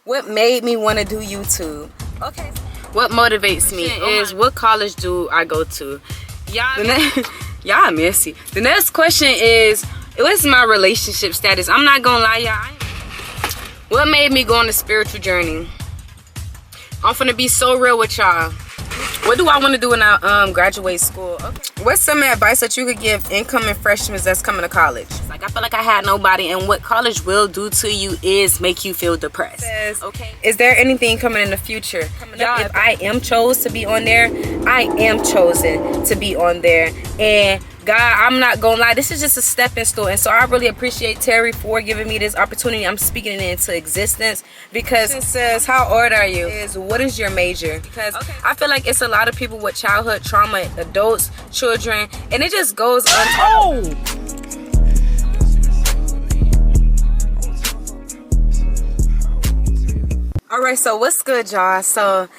What made me want to do YouTube? Okay. What motivates me is what college do I go to? Y'all messy. The next question is, what's my relationship status? I'm not gonna lie, y'all. What made me go on a spiritual journey? I'm finna be so real with y'all. What do I want to do when I graduate school? Okay. What's some advice that you could give incoming freshmen that's coming to college? Like, I feel like I had nobody, and what college will do to you is make you feel depressed. Okay. Is there anything coming in the future? If I am chosen to be on there, I am chosen to be on there. And God, I'm not gonna lie, this is just a stepping stone. And so I really appreciate Terry for giving me this opportunity. I'm speaking it into existence because it says, how old are you? What is your major? Because I feel like it's a lot of people with childhood trauma, adults, children, and it just goes on. Alright, so what's good, y'all? So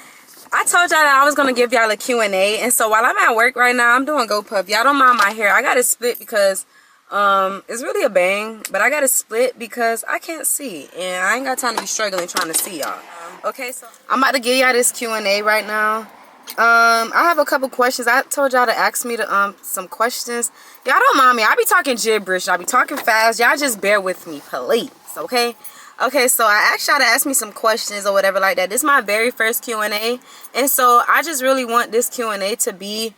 I told y'all that I was gonna give y'all a Q&A, and so while I'm at work right now, I'm doing GoPuff. Y'all don't mind my hair. I got it split because it's really a bang, but I got it split because I can't see, and I ain't got time to be struggling trying to see y'all. Okay, so I'm about to give y'all this Q&A right now. I have a couple questions. I told y'all to ask me some questions. Y'all don't mind me. I be talking gibberish. I be talking fast. Y'all just bear with me, please. Okay, so I asked y'all to ask me some questions or whatever like that. This is my very first Q&A, and so I just really want this Q&A to be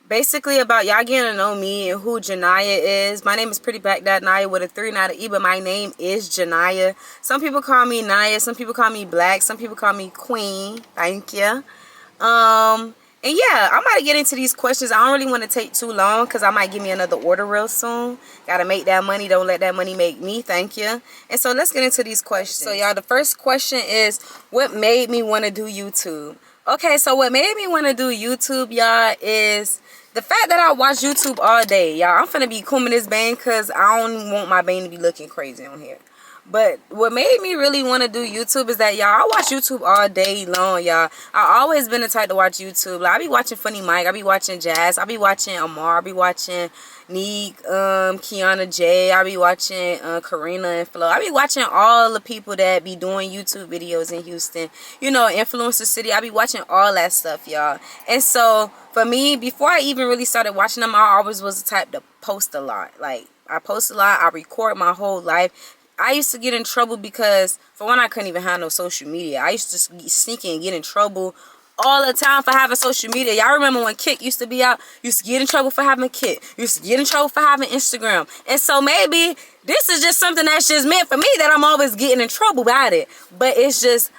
basically about y'all getting to know me and who Janiyah is. My name is Pretty Black Dad Naya with a 3, not an E, but my name is Janiyah. Some people call me Naya, some people call me Black, some people call me Queen. Thank you. And yeah, I'm about to get into these questions. I don't really want to take too long because I might give me another order real soon. Gotta make that money. Don't let that money make me. Thank you. And so let's get into these questions. So y'all, the first question is, what made me want to do YouTube? Okay, so what made me want to do YouTube, y'all, is the fact that I watch YouTube all day. Y'all, I'm finna be combing this bang because I don't want my bang to be looking crazy on here. But what made me really want to do YouTube is that, y'all, I watch YouTube all day long, y'all. I always been the type to watch YouTube. Like, I be watching Funny Mike. I be watching Jazz. I be watching Amar. I be watching Neek, Kiana J. I be watching Karina and Flo. I be watching all the people that be doing YouTube videos in Houston. You know, Influencer City. I be watching all that stuff, y'all. And so, for me, before I even really started watching them, I always was the type to post a lot. Like, I post a lot. I record my whole life. I used to get in trouble because, for one, I couldn't even have no social media. I used to sneak in and get in trouble all the time for having social media. Y'all remember when Kik used to be out? Used to get in trouble for having Kik. Used to get in trouble for having Instagram. And so maybe this is just something that's just meant for me, that I'm always getting in trouble about it. But it's just,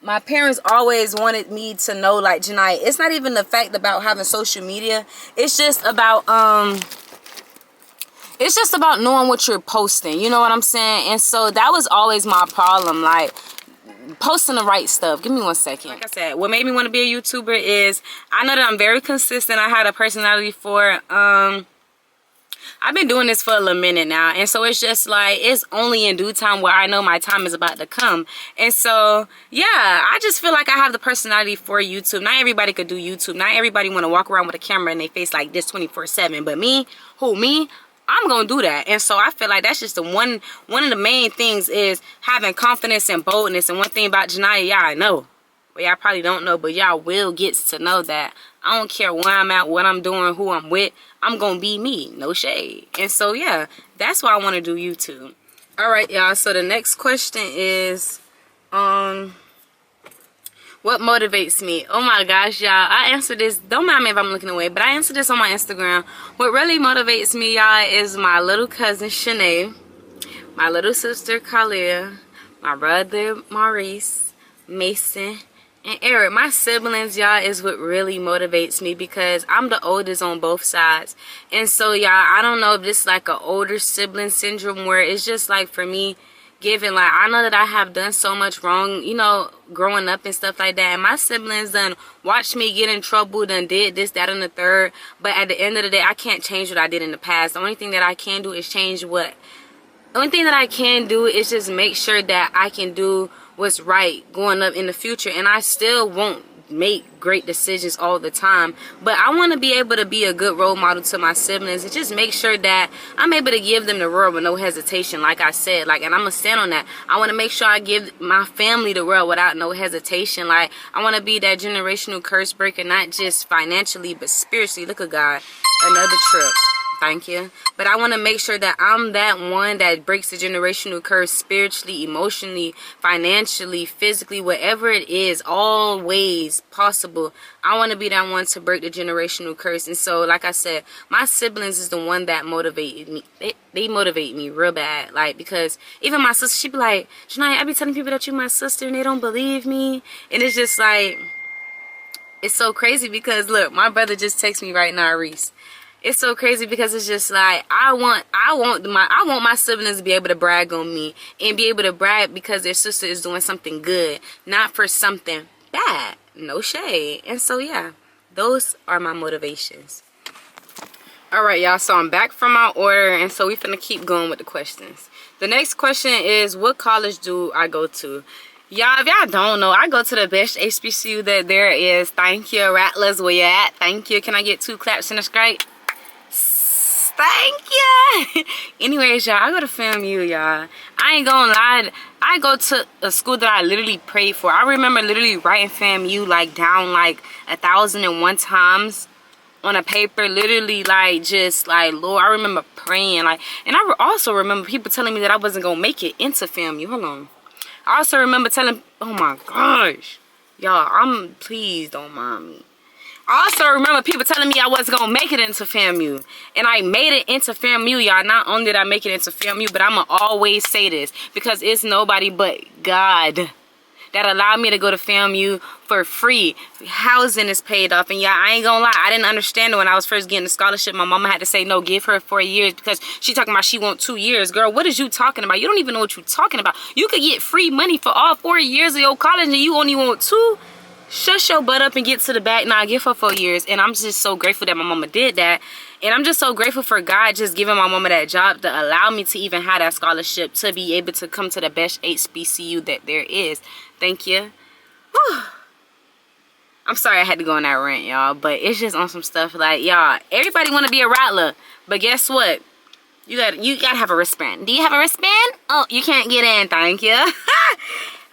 my parents always wanted me to know, like, Janiyah, it's not even the fact about having social media. It's just about, it's just about knowing what you're posting, you know what I'm saying? And so that was always my problem, like posting the right stuff. Give me 1 second. Like I said, what made me want to be a YouTuber is I know that I'm very consistent. I had a personality for I've been doing this for a little minute now, and so it's just like, it's only in due time where I know my time is about to come. And so yeah, I just feel like I have the personality for YouTube. Not everybody could do YouTube. Not everybody want to walk around with a camera in their face like this 24/7, but me, I'm gonna do that. And so I feel like that's just the one of the main things is having confidence and boldness. And one thing about Janiyah, y'all know, well, y'all probably don't know, but y'all will get to know that I don't care where I'm at, what I'm doing, who I'm with, I'm gonna be me, no shade. And so yeah, that's why I want to do YouTube. All right, y'all, so the next question is what motivates me? Oh my gosh, y'all, I answered this. Don't mind me if I'm looking away, but I answered this on my Instagram. What really motivates me, y'all, is my little cousin Shanae, my little sister Kalia, my brother Maurice, Mason, and Eric. My siblings, y'all, is what really motivates me because I'm the oldest on both sides. And so, y'all, I don't know if this is like an older sibling syndrome where it's just like, for me, given, like, I know that I have done so much wrong, you know, growing up and stuff like that, and my siblings done watched me get in trouble, done did this, that, and the third. But at the end of the day, I can't change what I did in the past. The only thing that I can do is change what, the only thing that I can do is just make sure that I can do what's right going up in the future. And I still won't make great decisions all the time, but I want to be able to be a good role model to my siblings and just make sure that I'm able to give them the world with no hesitation, like I said, like, and I'm gonna stand on that. I want to make sure I give my family the world without no hesitation. Like, I want to be that generational curse breaker, not just financially but spiritually. Look at God, another trip. Thank you. But I want to make sure that I'm that one that breaks the generational curse spiritually, emotionally, financially, physically, whatever it is, all ways possible. I want to be that one to break the generational curse. And so, like I said, my siblings is the one that motivated me. They motivate me real bad. Like, because even my sister, she be like, Janaya, I be telling people that you my sister and they don't believe me. And it's just like, it's so crazy because, look, my brother just texted me right now, Reese. It's so crazy because it's just like I want my siblings to be able to brag on me and be able to brag because their sister is doing something good, not for something bad. No shade. And so yeah, those are my motivations. Alright y'all, so I'm back from my order, and so we finna keep going with the questions. The next question is, what college do I go to? Y'all, if y'all don't know, I go to the best HBCU that there is. Thank you, Rattlers, where you at? Thank you. Can I get 2 claps and a strike? Thank you. Anyways, y'all, I go to FAMU, y'all. I ain't gonna lie, I go to a school that I literally prayed for. I remember literally writing FAMU like down like 1,001 times on a paper, literally, like, just like, Lord, I remember praying, like, and I also remember people telling me that I wasn't gonna make it into FAMU. Hold on. I also remember telling, oh my gosh, y'all, please don't mind me. I also remember people telling me I wasn't gonna make it into FAMU, and I made it into FAMU, y'all. Not only did I make it into FAMU, but I'ma always say this because it's nobody but God that allowed me to go to FAMU for free. Housing is paid off, and y'all, I ain't gonna lie, I didn't understand it when I was first getting the scholarship. My mama had to say, no, give her 4 years because she talking about she want 2 years. Girl, what is you talking about? You don't even know what you talking about. You could get free money for all 4 years of your college and you only want 2. Shut your butt up and get to the back. Nah, give her 4 years. And I'm just so grateful that my mama did that. And I'm just so grateful for God just giving my mama that job to allow me to even have that scholarship to be able to come to the best HBCU that there is. Thank you. Whew. I'm sorry I had to go on that rant, y'all. But it's just on some stuff like, y'all, everybody want to be a rattler. But guess what? You gotta have a wristband. Do you have a wristband? Oh, you can't get in. Thank you.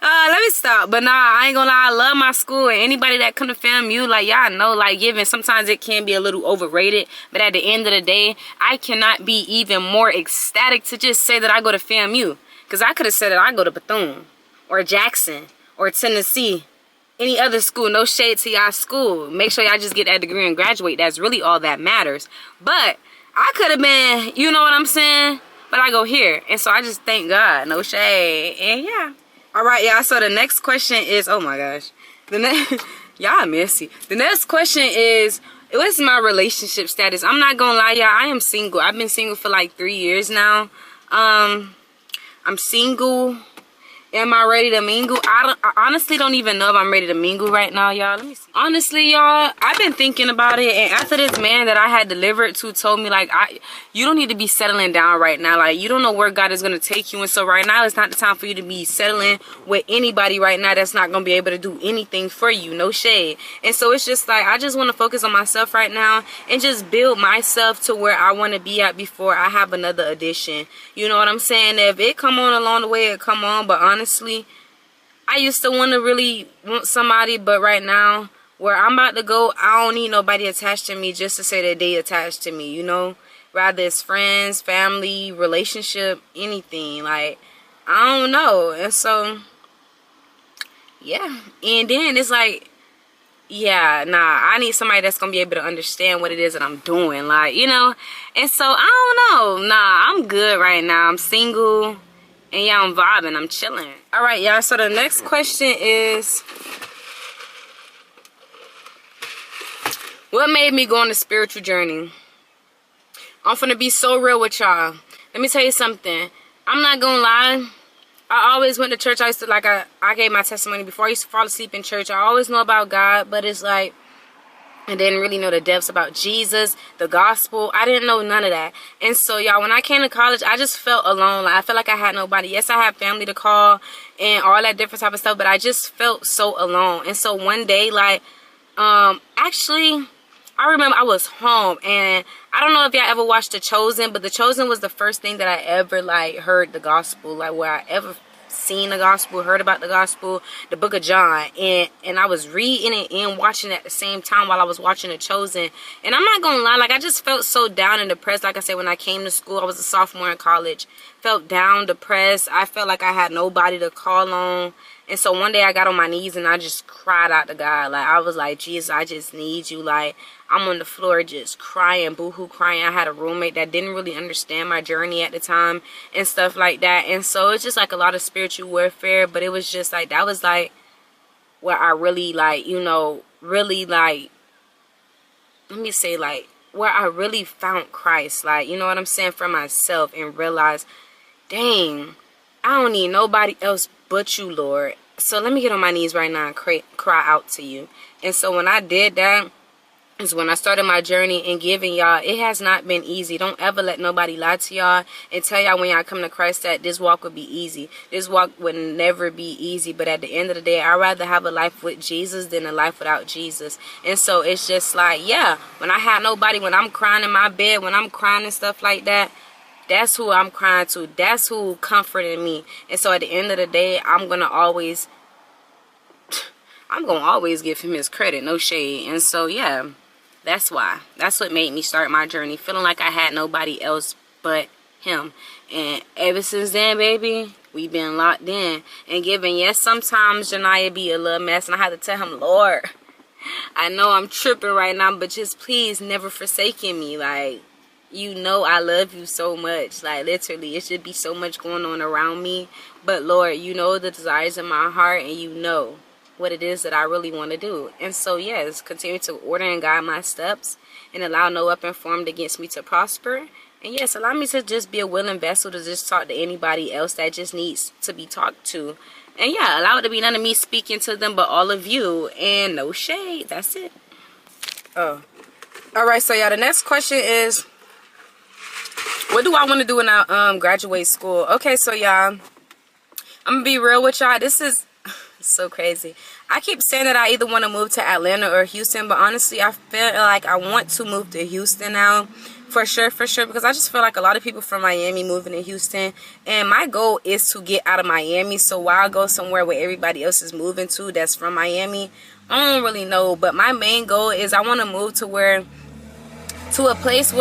Let me stop. But nah, I ain't gonna lie, I love my school, and anybody that come to FAMU, like, y'all know, like, given sometimes it can be a little overrated, but at the end of the day, I cannot be even more ecstatic to just say that I go to FAMU, because I could have said that I go to Bethune or Jackson or Tennessee, any other school. No shade to y'all school. Make sure y'all just get that degree and graduate. That's really all that matters. But I could have been, you know what I'm saying, but I go here, and so I just thank God. No shade. And yeah. Alright, y'all, so the next question is, oh my gosh, y'all messy. The next question is, what's my relationship status? I'm not gonna lie, y'all, I am single. I've been single for like 3 years now. I'm single. Am I ready to mingle? I honestly don't even know if I'm ready to mingle right now, y'all. Let me see. Honestly, y'all, I've been thinking about it, and after this man that I had delivered to told me, like, you don't need to be settling down right now. Like, you don't know where God is going to take you, and so right now it's not the time for you to be settling with anybody right now that's not going to be able to do anything for you. No shade. And so it's just like, I just want to focus on myself right now and just build myself to where I want to be at before I have another addition. You know what I'm saying? If it come on along the way, it come on, but honestly, I used to really want somebody, but right now, where I'm about to go, I don't need nobody attached to me just to say that they attached to me, you know? Rather it's friends, family, relationship, anything. Like, I don't know. And so, yeah. And then it's like, yeah, nah, I need somebody that's gonna be able to understand what it is that I'm doing. Like, you know? And so, I don't know. Nah, I'm good right now. I'm single. And yeah, I'm vibing. I'm chilling. Alright, y'all. So the next question is, what made me go on a spiritual journey? I'm finna be so real with y'all. Let me tell you something. I'm not gonna lie. I always went to church. I used to, like, I gave my testimony before. I used to fall asleep in church. I always know about God, but it's like, I didn't really know the depths about Jesus, the gospel. I didn't know none of that. And so, y'all, when I came to college, I just felt alone. Like, I felt like I had nobody. Yes, I had family to call and all that different type of stuff, but I just felt so alone. And so one day, like, Actually, I remember I was home, and I don't know if y'all ever watched The Chosen, but The Chosen was the first thing that I ever like heard the gospel, like where I ever seen the gospel, heard about the gospel, the book of John, and I was reading it and watching it at the same time while I was watching The Chosen. And I'm not gonna lie, like I just felt so down and depressed. Like I said, when I came to school, I was a sophomore in college, felt down, depressed. I felt like I had nobody to call on. And so one day I got on my knees and I just cried out to God. Like I was like, Jesus, I just need you. Like I'm on the floor just crying, boo-hoo crying. I had a roommate that didn't really understand my journey at the time and stuff like that. And so it's just like a lot of spiritual warfare. But it was just like, that was like where I really like, you know, really like, let me say like, where I really found Christ. Like, you know what I'm saying, for myself, and realized, dang, I don't need nobody else but you, Lord. So let me get on my knees right now and cry out to you. And so when I did that is when I started my journey in giving, y'all. It has not been easy. Don't ever let nobody lie to y'all and tell y'all when y'all come to Christ that this walk would be easy. This walk would never be easy. But at the end of the day, I'd rather have a life with Jesus than a life without Jesus. And so it's just like, yeah, when I had nobody, when I'm crying in my bed, when I'm crying and stuff like that, that's who I'm crying to. That's who comforted me. And so at the end of the day, I'm gonna always give him his credit, no shade. And so yeah, that's why. That's what made me start my journey, feeling like I had nobody else but him. And ever since then, baby, we've been locked in and giving. Yes, sometimes Janiyah be a little mess, and I had to tell him, Lord, I know I'm tripping right now, but just please never forsaken me. Like, you know I love you so much. Like, literally, it should be so much going on around me. But, Lord, you know the desires of my heart, and you know what it is that I really want to do. And so, yes, continue to order and guide my steps, and allow no weapon formed against me to prosper. And, yes, allow me to just be a willing vessel to just talk to anybody else that just needs to be talked to. And, yeah, allow it to be none of me speaking to them, but all of you. And no shade. That's it. Oh. All right, so, y'all, the next question is, what do I want to do when I graduate school? Okay, so y'all, I'm gonna be real with y'all. This is so crazy. I keep saying that I either want to move to Atlanta or Houston, but honestly, I feel like I want to move to Houston now, for sure, because I just feel like a lot of people from Miami moving to Houston, and my goal is to get out of Miami. So why I go somewhere where everybody else is moving to that's from Miami, I don't really know. But my main goal is I want to move to a place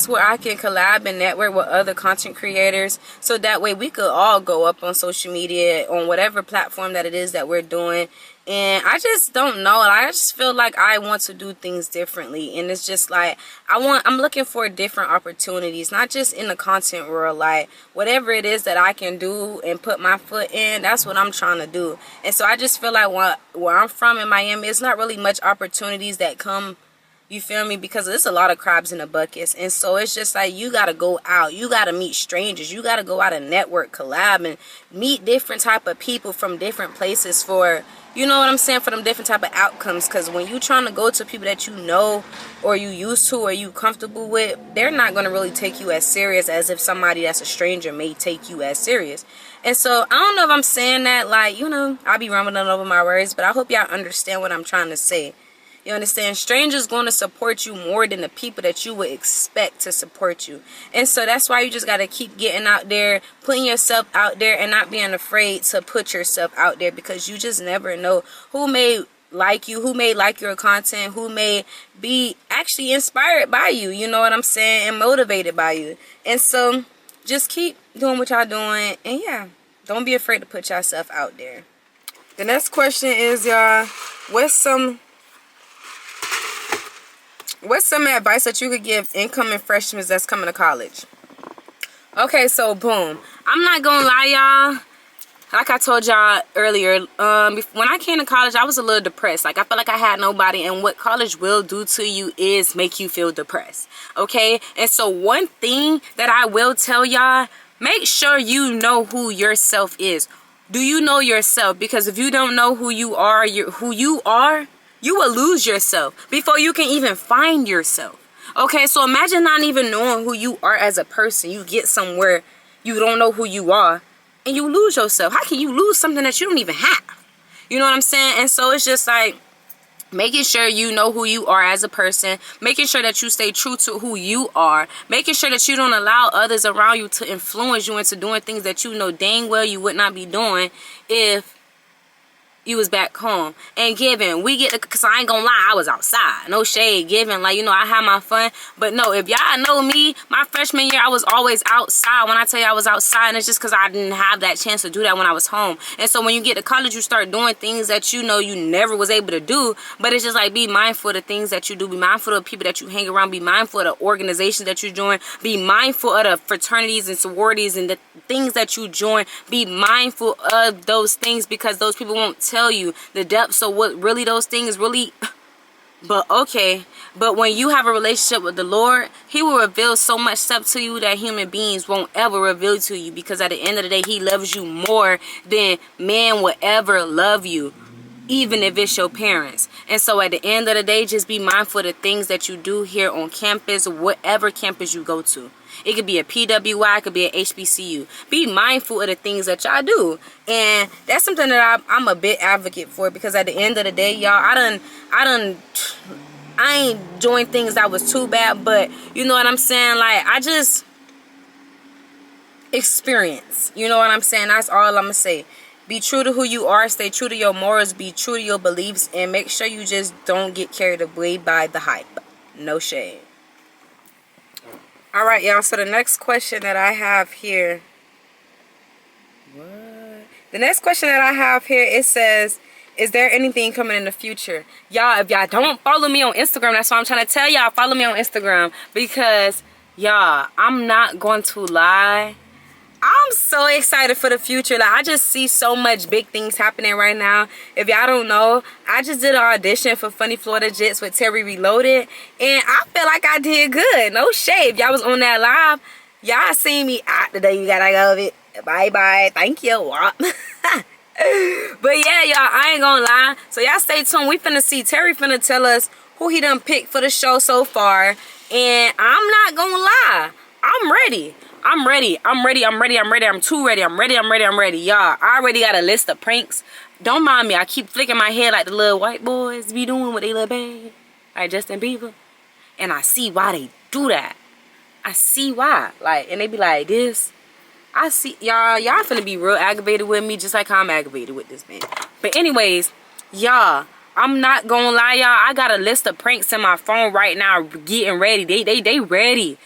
where I can collab and network with other content creators, so that way we could all go up on social media, on whatever platform that it is that we're doing. And I just don't know. I just feel like I want to do things differently. And it's just like, I'm looking for different opportunities, not just in the content world. Like, whatever it is that I can do and put my foot in, that's what I'm trying to do. And so I just feel like where I'm from in Miami, it's not really much opportunities that come. You feel me? Because there's a lot of crabs in the buckets. And so it's just like, you got to go out. You got to meet strangers. You got to go out and network, collab, and meet different type of people from different places for, you know what I'm saying, for them different type of outcomes. Because when you trying to go to people that you know or you used to or you comfortable with, they're not going to really take you as serious as if somebody that's a stranger may take you as serious. And so I don't know if I'm saying that, like, you know, I'll be rumbling over my words, but I hope y'all understand what I'm trying to say. You understand? Strangers going to support you more than the people that you would expect to support you. And so that's why you just got to keep getting out there, putting yourself out there, and not being afraid to put yourself out there, because you just never know who may like you, who may like your content, who may be actually inspired by you, you know what I'm saying, and motivated by you. And so just keep doing what y'all doing, and yeah, don't be afraid to put yourself out there. The next question is, y'all, what's some advice that you could give incoming freshmen that's coming to college? Okay, so boom. I'm not gonna lie, y'all. Like I told y'all earlier, when I came to college, I was a little depressed. Like, I felt like I had nobody, and what college will do to you is make you feel depressed, okay? And so one thing that I will tell y'all, make sure you know who yourself is. Do you know yourself? Because if you don't know who you are, you will lose yourself before you can even find yourself. Okay, so imagine not even knowing who you are as a person. You get somewhere, you don't know who you are, and you lose yourself. How can you lose something that you don't even have? You know what I'm saying? And so it's just like, making sure you know who you are as a person, making sure that you stay true to who you are, making sure that you don't allow others around you to influence you into doing things that you know dang well you would not be doing if you was back home. And given, we get the, cause I ain't gonna lie, I was outside. No shade, given, like, you know, I had my fun. But no, if y'all know me, my freshman year, I was always outside. When I tell you I was outside, and it's just cause I didn't have that chance to do that when I was home. And so when you get to college, you start doing things that you know you never was able to do. But it's just like, be mindful of the things that you do. Be mindful of the people that you hang around. Be mindful of the organizations that you join. Be mindful of the fraternities and sororities and the things that you join. Be mindful of those things, because those people won't tell you the depths of what really those things really. But okay, but when you have a relationship with the Lord, he will reveal so much stuff to you that human beings won't ever reveal to you, because at the end of the day, he loves you more than man will ever love you, even if it's your parents. And so at the end of the day, just be mindful of the things that you do here on campus, whatever campus you go to. It could be a PWI, it could be an HBCU. Be mindful of the things that y'all do. And that's something that I'm a big advocate for, because at the end of the day, y'all, I ain't doing things that was too bad, but you know what I'm saying? Like, I just experience. You know what I'm saying? That's all I'm gonna say. Be true to who you are, stay true to your morals, be true to your beliefs, and make sure you just don't get carried away by the hype. No shade. Alright, y'all, so the next question that I have here. The next question that I have here, it says, is there anything coming in the future? Y'all, if y'all don't follow me on Instagram, that's why I'm trying to tell y'all, follow me on Instagram. Because, y'all, I'm not going to lie, I'm so excited for the future. Like, I just see so much big things happening right now. If y'all don't know, I just did an audition for Funny Florida Jits with Terry Reloaded, and I feel like I did good. No shade. Y'all was on that live. Y'all seen me out today. You gotta love it. Bye bye. Thank you. But yeah, y'all, I ain't gonna lie. So y'all stay tuned. We finna see. Terry finna tell us who he done picked for the show so far, and I'm not gonna lie, I'm ready. I'm ready. I'm ready. I'm ready. I'm ready. I'm too ready. I'm ready. I'm ready. I'm ready. Y'all, I already got a list of pranks. Don't mind me. I keep flicking my head like the little white boys be doing with their little bang. Like Justin Bieber. And I see why they do that. I see why. Like, and they be like this. I see. Y'all finna be real aggravated with me, just like how I'm aggravated with this man. But anyways, y'all, I'm not gonna lie, y'all. I got a list of pranks in my phone right now getting ready. They ready.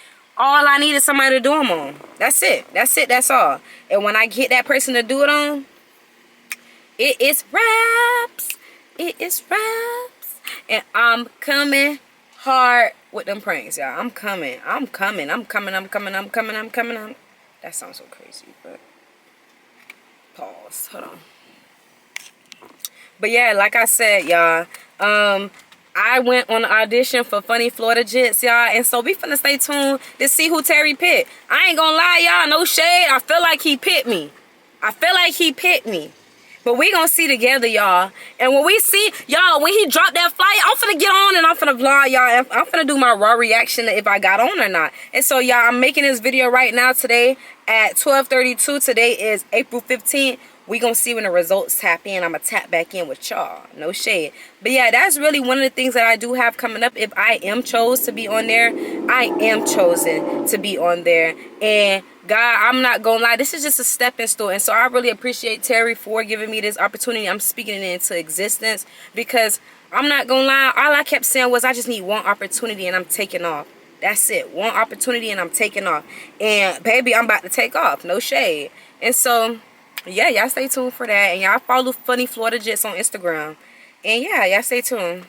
All I need is somebody to do them on. That's it. That's it. That's all. And when I get that person to do it on, it is raps. It is raps. And I'm coming hard with them pranks, y'all. I'm coming. I'm coming. I'm coming. I'm coming. I'm coming. I'm coming. That sounds so crazy, but pause. Hold on. But yeah, like I said, y'all, I went on an audition for Funny Florida Jits, y'all, and so we finna stay tuned to see who Terry picked. I ain't gonna lie, y'all, no shade. I feel like he picked me. I feel like he picked me. But we gonna see together, y'all. And when we see, y'all, when he dropped that flyer, I'm finna get on and I'm finna vlog, y'all. I'm finna do my raw reaction if I got on or not. And so, y'all, I'm making this video right now today at 12:32. Today is April 15th. We gonna see when the results tap in. I'm gonna tap back in with y'all. No shade. But yeah, that's really one of the things that I do have coming up. If I am chosen to be on there, I am chosen to be on there. And God, I'm not gonna lie, this is just a stepping stone. And so I really appreciate Terry for giving me this opportunity. I'm speaking it into existence, because I'm not gonna lie, all I kept saying was I just need one opportunity and I'm taking off. That's it. One opportunity and I'm taking off. And baby, I'm about to take off. No shade. And so yeah, y'all stay tuned for that. And y'all follow Funny Florida Jits on Instagram. And yeah, y'all stay tuned.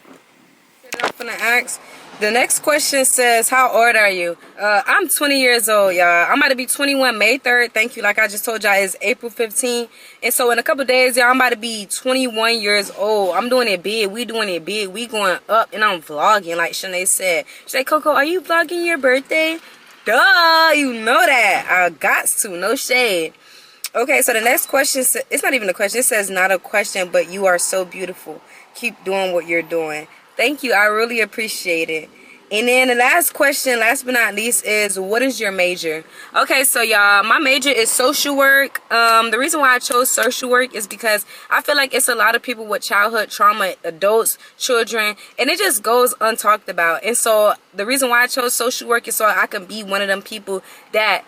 I'm gonna ask. The next question says, how old are you? I'm 20 years old, y'all. I'm about to be 21 May 3rd. Thank you. Like I just told y'all, it's April 15th. And so in a couple days, y'all, I'm about to be 21 years old. I'm doing it big. We doing it big. We going up, and I'm vlogging, like Shanae said. She said, Coco, are you vlogging your birthday? Duh, you know that. I got to. No shade. Okay, so the next question, it's not even a question. It says not a question, but you are so beautiful. Keep doing what you're doing. Thank you. I really appreciate it. And then the last question, last but not least, is what is your major? Okay, so y'all, my major is social work. The reason why I chose social work is because I feel like it's a lot of people with childhood trauma, adults, children, and it just goes untalked about. And so the reason why I chose social work is so I can be one of them people that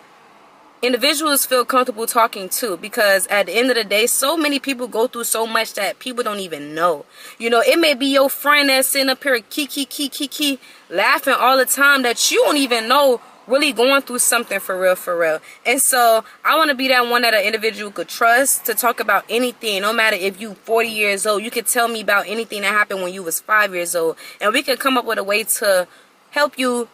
individuals feel comfortable talking to, because at the end of the day, so many people go through so much that people don't even know. You know, it may be your friend that's sitting up here kiki laughing all the time that you don't even know really going through something for real. And so I want to be that one that an individual could trust to talk about anything. No matter if you 40 years old, you could tell me about anything that happened when you was 5 years old, and we could come up with a way to help you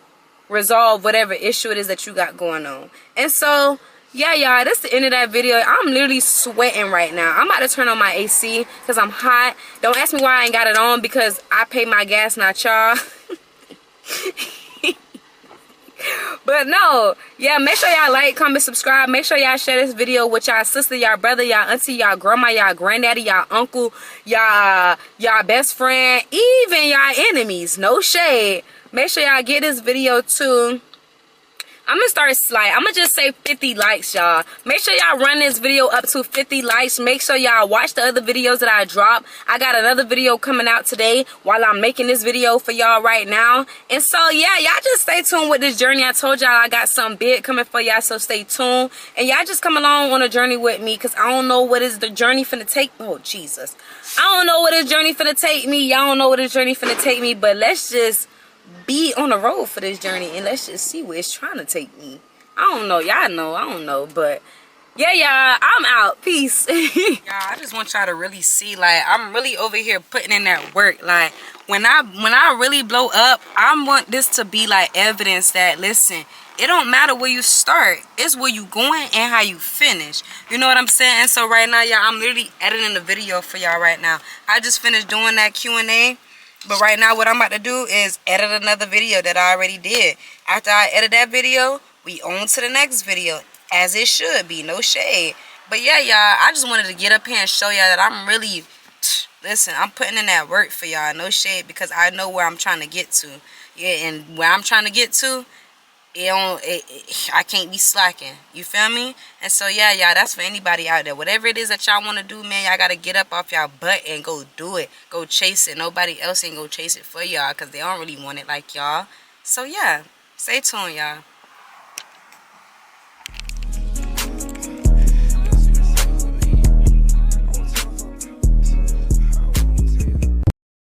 resolve whatever issue it is that you got going on. And so yeah, y'all, that's the end of that video. I'm literally sweating right now. I'm about to turn on my AC because I'm hot. Don't ask me why I ain't got it on, because I pay my gas, not y'all. But no, yeah, make sure y'all like, comment, subscribe. Make sure y'all share this video with y'all sister, y'all brother, y'all auntie, y'all grandma, y'all granddaddy, y'all uncle, y'all best friend, even y'all enemies. No shade. Make sure y'all get this video too. I'm gonna just say 50 likes, y'all. Make sure y'all run this video up to 50 likes. Make sure y'all watch the other videos that I dropped. I got another video coming out today while I'm making this video for y'all right now. And so yeah, y'all just stay tuned with this journey. I told y'all I got something big coming for y'all, so stay tuned. And y'all just come along on a journey with me, because I don't know what is the journey finna take. Oh Jesus, I don't know what this journey finna take me. Y'all don't know what this journey finna take me, but let's just be on the road for this journey and let's just see where it's trying to take me. I don't know, y'all know, I don't know, but yeah, y'all, I'm out. Peace. Y'all, I just want y'all to really see, like, I'm really over here putting in that work. Like, when I really blow up, I want this to be like evidence that, listen, it don't matter where you start, it's where you going and how you finish. You know what I'm saying? And so right now, y'all, I'm literally editing the video for y'all right now. I just finished doing that Q&A. But right now, what I'm about to do is edit another video that I already did. After I edit that video, we on to the next video, as it should be, no shade. But yeah, y'all, I just wanted to get up here and show y'all that I'm really, listen, I'm putting in that work for y'all, no shade, because I know where I'm trying to get to. Yeah, and where I'm trying to get to, I can't be slacking, you feel me? And so yeah, y'all, that's for anybody out there. Whatever it is that y'all want to do, man, y'all gotta get up off y'all butt and go do it. Go chase it. Nobody else ain't go chase it for y'all, because they don't really want it like y'all. So yeah, stay tuned, y'all.